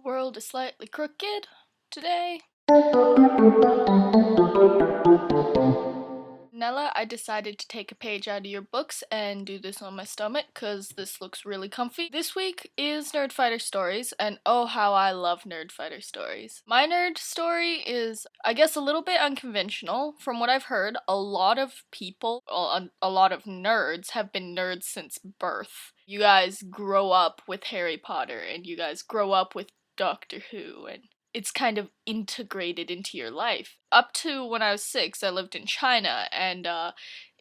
world is slightly crooked today. Nella, I decided to take a page out of your books and do this on my stomach because this looks really comfy. This week is Nerd Fighter Stories, and oh how I love Nerd Fighter Stories. My nerd story is, I guess, a little bit unconventional. From what I've heard, a lot of people, well, a lot of nerds have been nerds since birth. You guys grow up with Harry Potter, and you guys grow up with Doctor Who, and it's kind of integrated into your life. Up to when I was 6, I lived in China, and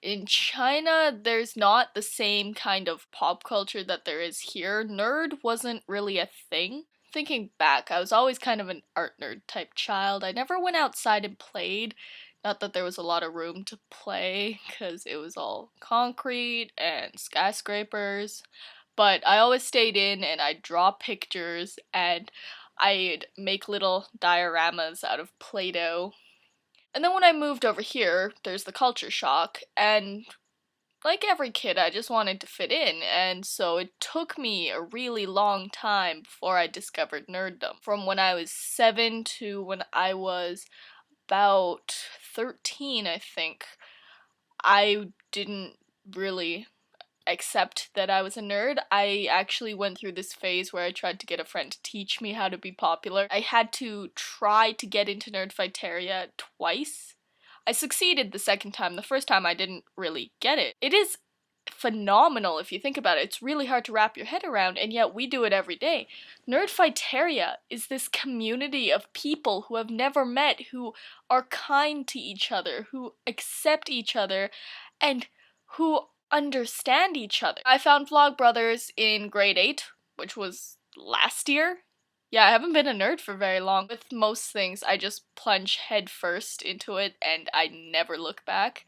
in China, there's not the same kind of pop culture that there is here. Nerd wasn't really a thing. Thinking back, I was always kind of an art nerd type child. I never went outside and played. Not that there was a lot of room to play, because it was all concrete and skyscrapers. But I always stayed in and I'd draw pictures and I'd make little dioramas out of Play-Doh. And then when I moved over here, there's the culture shock, and like every kid, I just wanted to fit in, and so it took me a really long time before I discovered nerddom. From when I was 7 to when I was about 13, I think, I didn't really accept that I was a nerd. I actually went through this phase where I tried to get a friend to teach me how to be popular. I had to try to get into Nerdfighteria twice. I succeeded the second time. The first time I didn't really get it. It is phenomenal if you think about it. It's really hard to wrap your head around, and yet we do it every day. Nerdfighteria is this community of people who have never met, who are kind to each other, who accept each other, and who understand each other. I found Vlogbrothers in grade 8, which was last year. Yeah, I haven't been a nerd for very long. With most things, I just plunge headfirst into it and I never look back.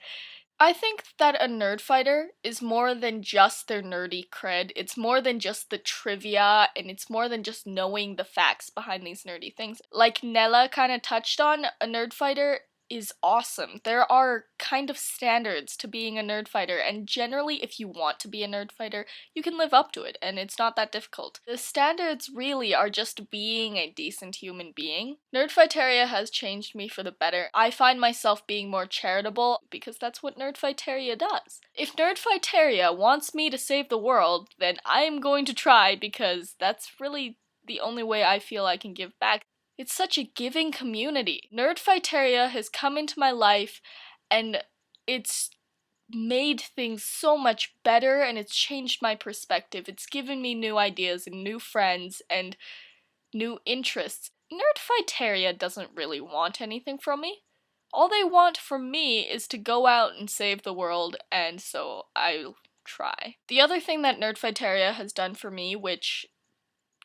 I think that a nerd fighter is more than just their nerdy cred. It's more than just the trivia, and it's more than just knowing the facts behind these nerdy things. Like Nella kind of touched on, a nerd fighter is awesome. There are kind of standards to being a nerd fighter, and generally if you want to be a nerd fighter, you can live up to it, and it's not that difficult. The standards really are just being a decent human being. Nerdfighteria has changed me for the better. I find myself being more charitable because that's what Nerdfighteria does. If Nerdfighteria wants me to save the world, then I'm going to try because that's really the only way I feel I can give back. It's such a giving community. Nerdfighteria has come into my life and it's made things so much better, and it's changed my perspective. It's given me new ideas and new friends and new interests. Nerdfighteria doesn't really want anything from me. All they want from me is to go out and save the world, and so I'll try. The other thing that Nerdfighteria has done for me, which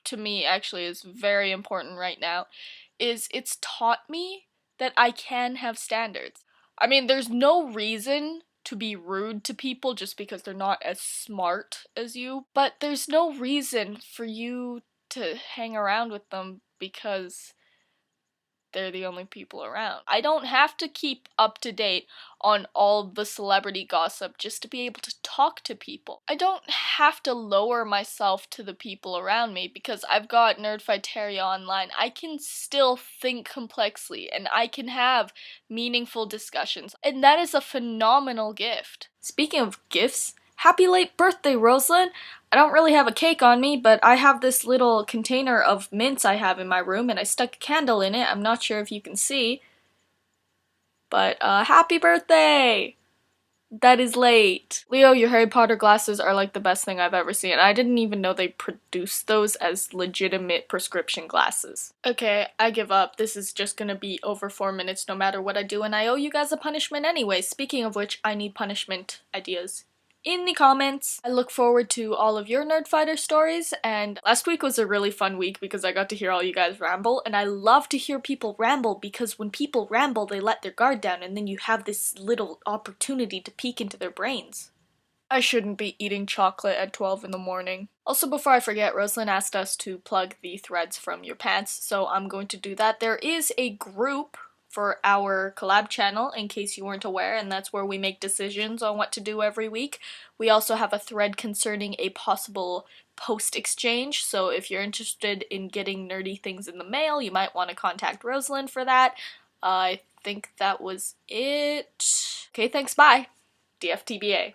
to me actually is very important right now, is it's taught me that I can have standards. I mean, there's no reason to be rude to people just because they're not as smart as you, but there's no reason for you to hang around with them because they're the only people around. I don't have to keep up to date on all the celebrity gossip just to be able to talk to people. I don't have to lower myself to the people around me because I've got Nerdfighteria online. I can still think complexly and I can have meaningful discussions, and that is a phenomenal gift. Speaking of gifts, happy late birthday, Rosalind! I don't really have a cake on me, but I have this little container of mints I have in my room, and I stuck a candle in it. I'm not sure if you can see. But, happy birthday! That is late. Leo, your Harry Potter glasses are like the best thing I've ever seen. I didn't even know they produced those as legitimate prescription glasses. Okay, I give up. This is just gonna be over 4 minutes no matter what I do, and I owe you guys a punishment anyway. Speaking of which, I need punishment ideas in the comments. I look forward to all of your Nerdfighter stories, and last week was a really fun week because I got to hear all you guys ramble, and I love to hear people ramble because when people ramble, they let their guard down, and then you have this little opportunity to peek into their brains. I shouldn't be eating chocolate at 12 in the morning. Also, before I forget, Rosalind asked us to plug the threads from your pants, so I'm going to do that. There is a group for our collab channel, in case you weren't aware, and that's where we make decisions on what to do every week. We also have a thread concerning a possible post exchange, so if you're interested in getting nerdy things in the mail, you might want to contact Rosalind for that. I think that was it. Okay, thanks, bye. DFTBA.